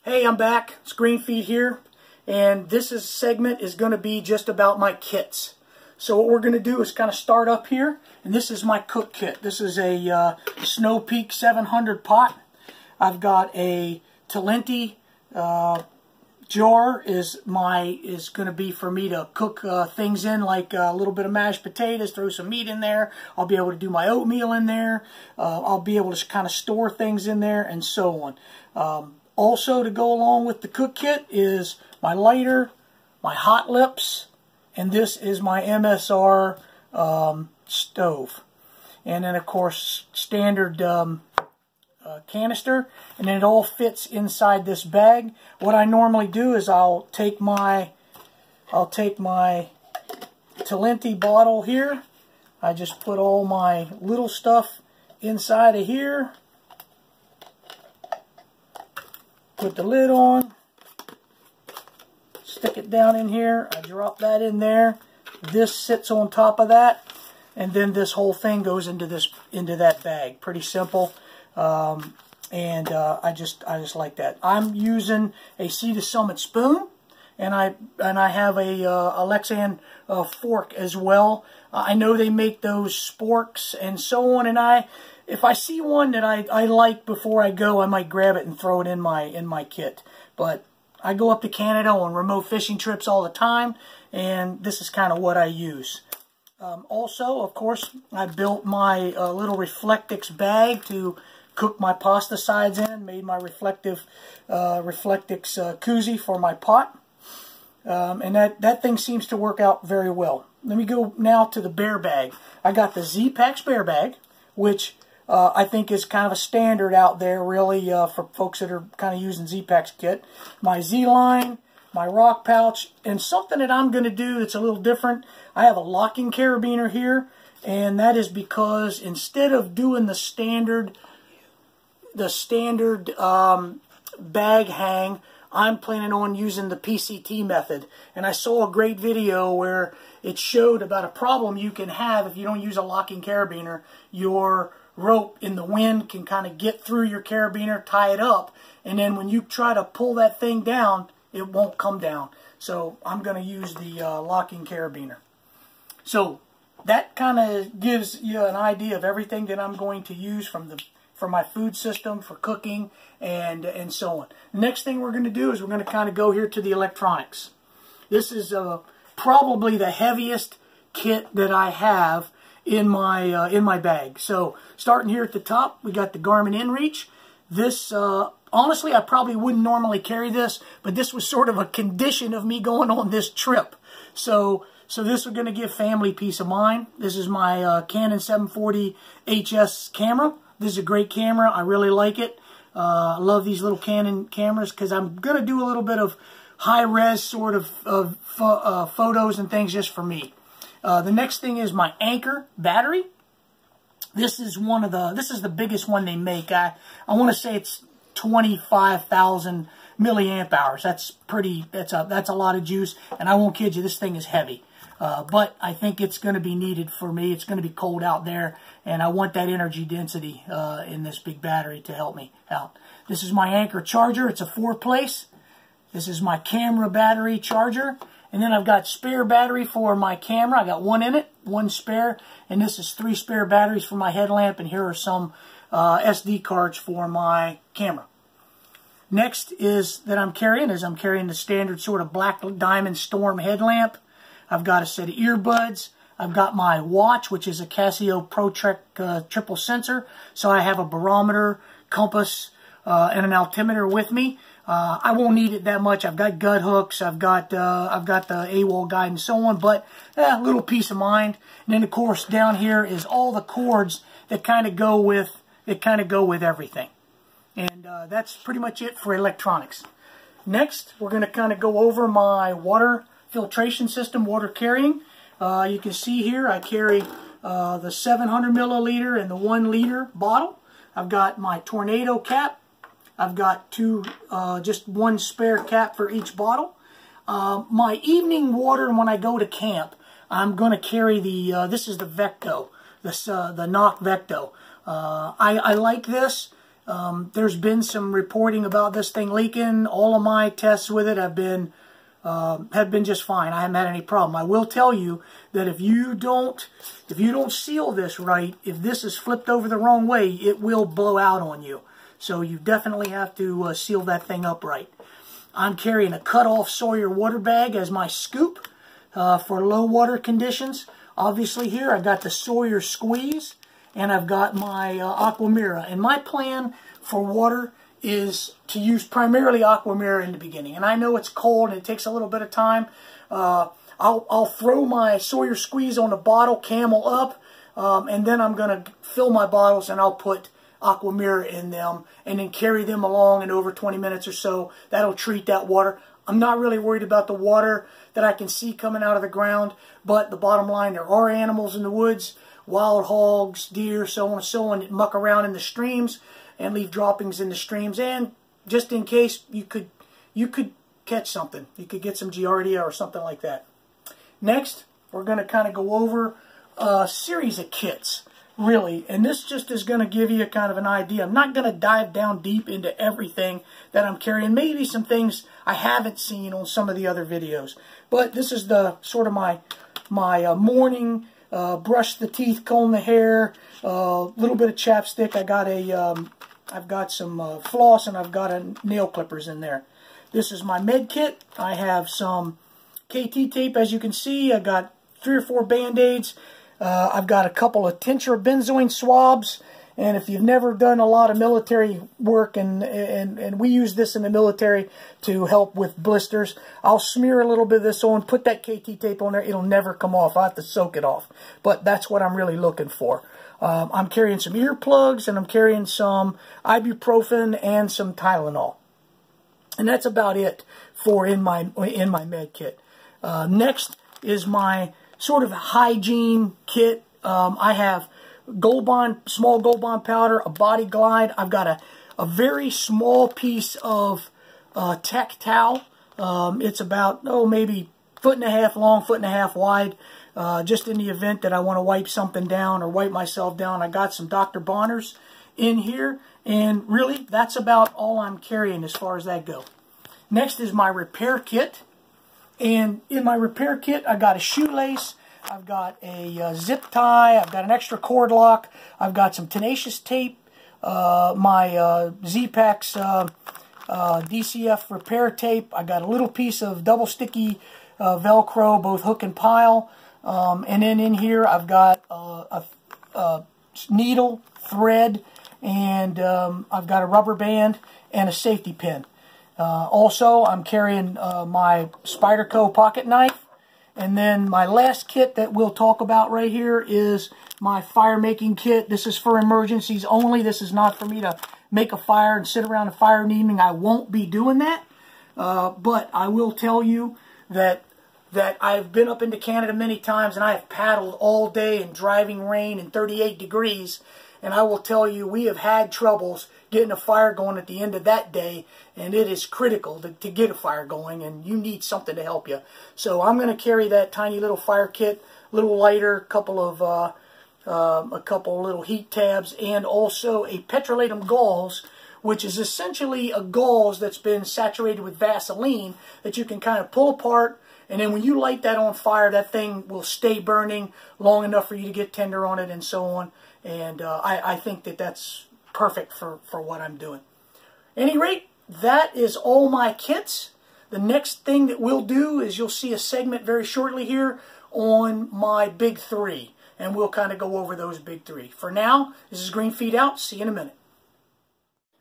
Hey, I'm back. Screen Feed here, and segment is going to be just about my kits. So what we're going to do is kind of start up here, and this is my cook kit. This is a Snow Peak 700 pot. I've got a Talenti jar is going to be for me to cook things in, like a little bit of mashed potatoes, throw some meat in there. I'll be able to do my oatmeal in there. I'll be able to kind of store things in there, and so on. Also, to go along with the cook kit is my lighter, my hot lips, and this is my MSR stove. And then, of course, standard canister, and then it all fits inside this bag. What I normally do is I'll take my Talenti bottle here. I just put all my little stuff inside of here. Put the lid on, stick it down in here, I drop that in there, this sits on top of that, and then this whole thing goes into that bag. Pretty simple, I just like that. I'm using a Sea to Summit spoon, and I have a Lexan fork as well. I know they make those sporks and so on, and if I see one that I like before I go, I might grab it and throw it in my kit. But I go up to Canada on remote fishing trips all the time, and this is kind of what I use. Also, of course, I built my little Reflectix bag to cook my pasta sides in. Made my Reflectix koozie for my pot, and that thing seems to work out very well. Let me go now to the bear bag. I got the Z-Packs bear bag, which I think is kind of a standard out there, really, for folks that are kind of using Z-Packs kit. My Z-line, my rock pouch, and something that I'm going to do that's a little different. I have a locking carabiner here, and that is because instead of doing the standard bag hang, I'm planning on using the PCT method. And I saw a great video where it showed about a problem you can have if you don't use a locking carabiner. Your rope in the wind can kind of get through your carabiner, tie it up, and then when you try to pull that thing down, it won't come down. So I'm going to use the locking carabiner. So that kind of gives you an idea of everything that I'm going to use for my food system, for cooking, and so on. Next thing we're going to do is we're going to kind of go here to the electronics. This is probably the heaviest kit that I have in my bag. So starting here at the top, we got the Garmin InReach. This honestly, I probably wouldn't normally carry this, but this was sort of a condition of me going on this trip. So this is going to give family peace of mind. This is my Canon 740 HS camera. This is a great camera. I really like it. I love these little Canon cameras because I'm going to do a little bit of high-res sort of photos and things just for me. The next thing is my Anchor battery. This is the biggest one they make. I want to say it's 25,000 milliamp hours. That's a lot of juice, and I won't kid you, this thing is heavy. But I think it's going to be needed for me. It's going to be cold out there, and I want that energy density in this big battery to help me out. This is my Anchor charger. It's a 4-place. This is my camera battery charger. And then I've got spare battery for my camera. I got one in it, one spare. And this is 3 spare batteries for my headlamp. And here are some SD cards for my camera. Next I'm carrying the standard sort of Black Diamond Storm headlamp. I've got a set of earbuds. I've got my watch, which is a Casio ProTrek triple sensor. So I have a barometer, compass, and an altimeter with me. I won't need it that much. I've got gut hooks. I've got the AWOL guide and so on. But a little peace of mind. And then of course down here is all the cords that kind of go with everything. And that's pretty much it for electronics. Next, we're going to kind of go over my water filtration system, water carrying. You can see here I carry the 700 milliliter and the 1 liter bottle. I've got my tornado cap. I've got just one spare cap for each bottle. My evening water when I go to camp, I'm going to carry this is the Vecto, the Nock Vecto. I like this. There's been some reporting about this thing leaking. All of my tests with it have been just fine. I haven't had any problem. I will tell you that if you don't seal this right, if this is flipped over the wrong way, it will blow out on you. So you definitely have to seal that thing up right. I'm carrying a cut-off Sawyer water bag as my scoop for low water conditions. Obviously here I've got the Sawyer squeeze and I've got my Aquamira. And my plan for water is to use primarily Aquamira in the beginning. And I know it's cold and it takes a little bit of time. I'll throw my Sawyer squeeze on the bottle, camel up, and then I'm going to fill my bottles and I'll put Aquamira in them and then carry them along in over 20 minutes or so. That'll treat that water. I'm not really worried about the water that I can see coming out of the ground, but the bottom line, there are animals in the woods, wild hogs, deer, so on and so on, that muck around in the streams and leave droppings in the streams. And just in case, you could catch something. You could get some Giardia or something like that. Next, we're going to kind of go over a series of kits, really. And this just is going to give you kind of an idea. I'm not going to dive down deep into everything that I'm carrying. Maybe some things I haven't seen on some of the other videos. But this is the sort of my morning brush the teeth, comb the hair, little bit of chapstick. I've got some floss and I've got nail clippers in there. This is my med kit. I have some KT tape, as you can see. I got 3 or 4 Band-Aids. I've got a couple of tincture benzoin swabs. And if you've never done a lot of military work, and we use this in the military to help with blisters, I'll smear a little bit of this on, put that KT tape on there. It'll never come off. I have to soak it off. But that's what I'm really looking for. I'm carrying some earplugs, and I'm carrying some ibuprofen and some Tylenol. And that's about it for in my med kit. Next is my sort of hygiene kit. I have Gold Bond, small Gold Bond powder, a body glide. I've got a very small piece of Tech towel. It's about, maybe 1.5 foot long, 1.5 foot wide. Just in the event that I want to wipe something down or wipe myself down. I got some Dr. Bonners in here. And really, that's about all I'm carrying as far as that goes. Next is my repair kit. And in my repair kit, I got a shoelace. I've got a zip tie. I've got an extra cord lock. I've got some tenacious tape. My Z-Packs DCF repair tape. I got a little piece of double sticky Velcro, both hook and pile. And then in here, I've got a needle, thread, and I've got a rubber band and a safety pin. Also, I'm carrying my Spyderco pocket knife. And then my last kit that we'll talk about right here is my fire making kit. This is for emergencies only. This is not for me to make a fire and sit around a fire in the evening. I won't be doing that. But I will tell you that I've been up into Canada many times and I have paddled all day in driving rain and 38 degrees. And I will tell you, we have had troubles getting a fire going at the end of that day, and it is critical to get a fire going, and you need something to help you. So I'm going to carry that tiny little fire kit, a little lighter, a couple little heat tabs, and also a petrolatum gauze, which is essentially a gauze that's been saturated with Vaseline that you can kind of pull apart. And then when you light that on fire, that thing will stay burning long enough for you to get tender on it and so on. And I think that that's perfect for what I'm doing. At any rate, that is all my kits. The next thing that we'll do is you'll see a segment very shortly here on my big 3. And we'll kind of go over those big 3. For now, this is Green Feet out. See you in a minute.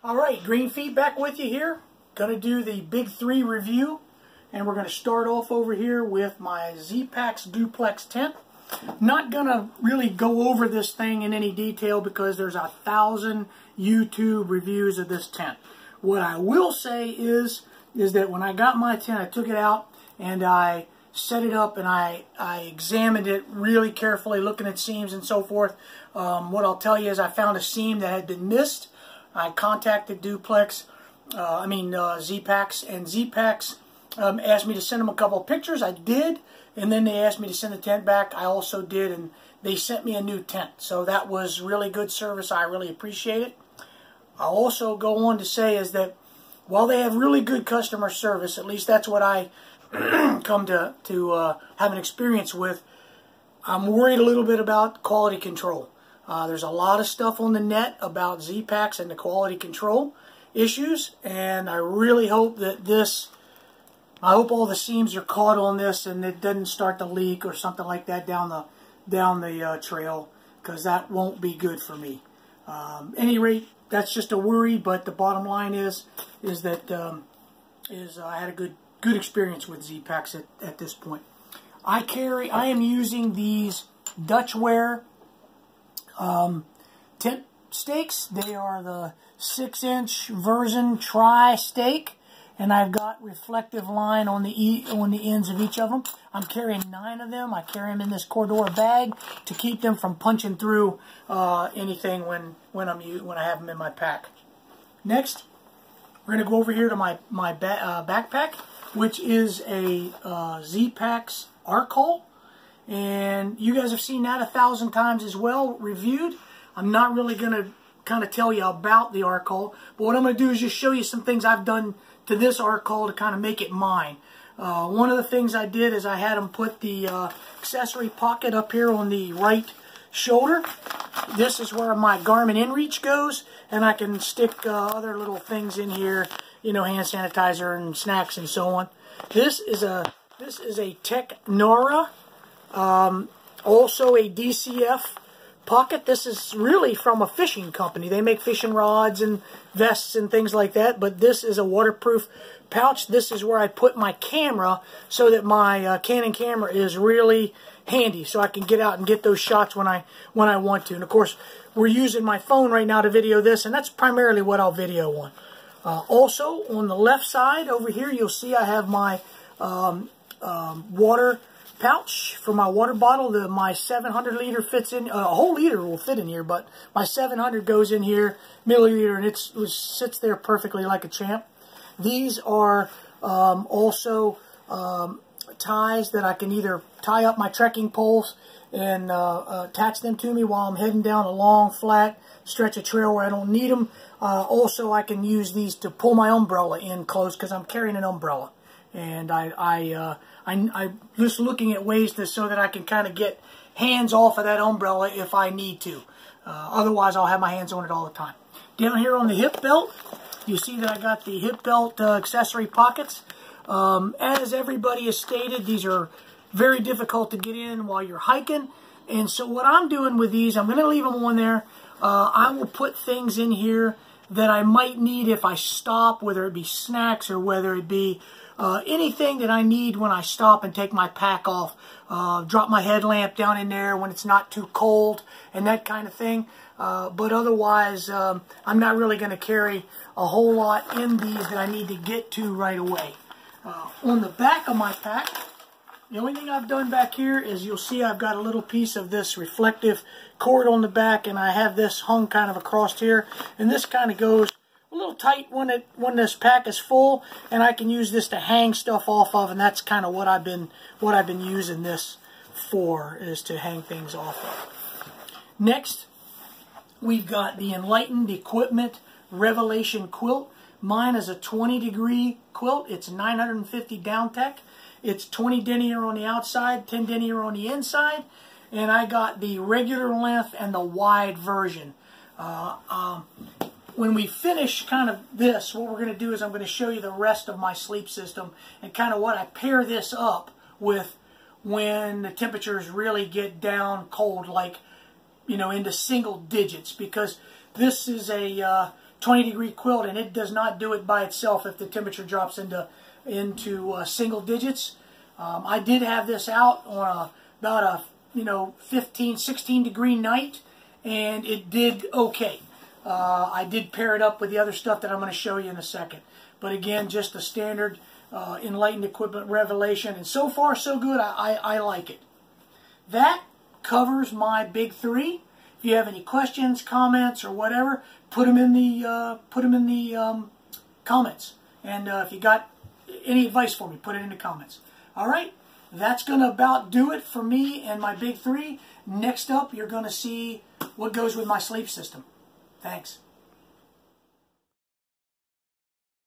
Alright, Green Feet back with you here. Going to do the big 3 review. And we're going to start off over here with my Z-Packs duplex tent. Not going to really go over this thing in any detail because there's 1,000 YouTube reviews of this tent. What I will say is that when I got my tent, I took it out and I set it up and I examined it really carefully, looking at seams and so forth. What I'll tell you is I found a seam that had been missed. I contacted Z-Packs, and Z-Packs asked me to send them a couple of pictures. I did, and then they asked me to send the tent back. I also did, and they sent me a new tent. So that was really good service. I really appreciate it. I'll also go on to say is that while they have really good customer service, at least that's what I come to have an experience with, I'm worried a little bit about quality control. There's a lot of stuff on the net about Z-Packs and the quality control issues, and I really hope that I hope all the seams are caught on this and it doesn't start to leak or something like that down the trail, because that won't be good for me. Any rate, that's just a worry, but the bottom line is that I had a good experience with Z-Packs at this point. I am using these Dutchware tent stakes. They are the 6-inch version tri-stake, and I've got reflective line on the ends of each of them. I'm carrying 9 of them. I carry them in this Cordura bag to keep them from punching through anything when I have them in my pack. Next, we're going to go over here to my backpack, which is a Z-Packs arc haul. And you guys have seen that 1,000 times as well, reviewed. I'm not really going to kind of tell you about the arc haul, but what I'm going to do is just show you some things I've done to this arc haul to kind of make it mine. One of the things I did is I had them put the accessory pocket up here on the right shoulder. This is where my Garmin InReach goes, and I can stick other little things in here, you know, hand sanitizer and snacks and so on. This is a Tech Nora, also a DCF pocket. This is really from a fishing company. They make fishing rods and vests and things like that, but this is a waterproof pouch. This is where I put my camera so that my Canon camera is really handy, so I can get out and get those shots when I want to. And of course, we're using my phone right now to video this, and that's primarily what I'll video on. Also, on the left side over here, you'll see I have my water pouch for my water bottle. My 700 liter fits in. A whole liter will fit in here, but my 700 goes in here, milliliter, and it sits there perfectly like a champ. These are also ties that I can either tie up my trekking poles and attach them to me while I'm heading down a long, flat stretch of trail where I don't need them. Also, I can use these to pull my umbrella in close because I'm carrying an umbrella. And I'm just looking at ways so that I can kind of get hands off of that umbrella if I need to. Otherwise, I'll have my hands on it all the time. Down here on the hip belt, you see that I got the hip belt accessory pockets. As everybody has stated, these are very difficult to get in while you're hiking. And so what I'm doing with these, I'm going to leave them on there. I will put things in here that I might need if I stop, whether it be snacks or whether it be anything that I need when I stop and take my pack off. Drop my headlamp down in there when it's not too cold and that kind of thing. But otherwise, I'm not really going to carry a whole lot in these that I need to get to right away. On the back of my pack, the only thing I've done back here is you'll see I've got a little piece of this reflective cord on the back, and I have this hung kind of across here, and this kind of goes a little tight when this pack is full, and I can use this to hang stuff off of, and that's kind of what I've been using this for, is to hang things off of. Next, we've got the Enlightened Equipment Revelation quilt. Mine is a 20-degree quilt. It's 950 down tech. It's 20 denier on the outside, 10 denier on the inside, and I got the regular length and the wide version. When we finish kind of this, what we're going to do is I'm going to show you the rest of my sleep system and kind of what I pair this up with when the temperatures really get down cold, like, you know, into single digits, because this is a 20-degree quilt, and it does not do it by itself if the temperature drops into single digits. I did have this out on about a 15, 16-degree night, and it did okay. I did pair it up with the other stuff that I'm going to show you in a second. But again, just the standard Enlightened Equipment Revelation, and so far so good. I like it. That covers my big three. If you have any questions, comments, or whatever, put them in the comments. And if you got any advice for me, put it in the comments. All right, that's going to about do it for me and my big three. Next up, you're going to see what goes with my sleep system. Thanks.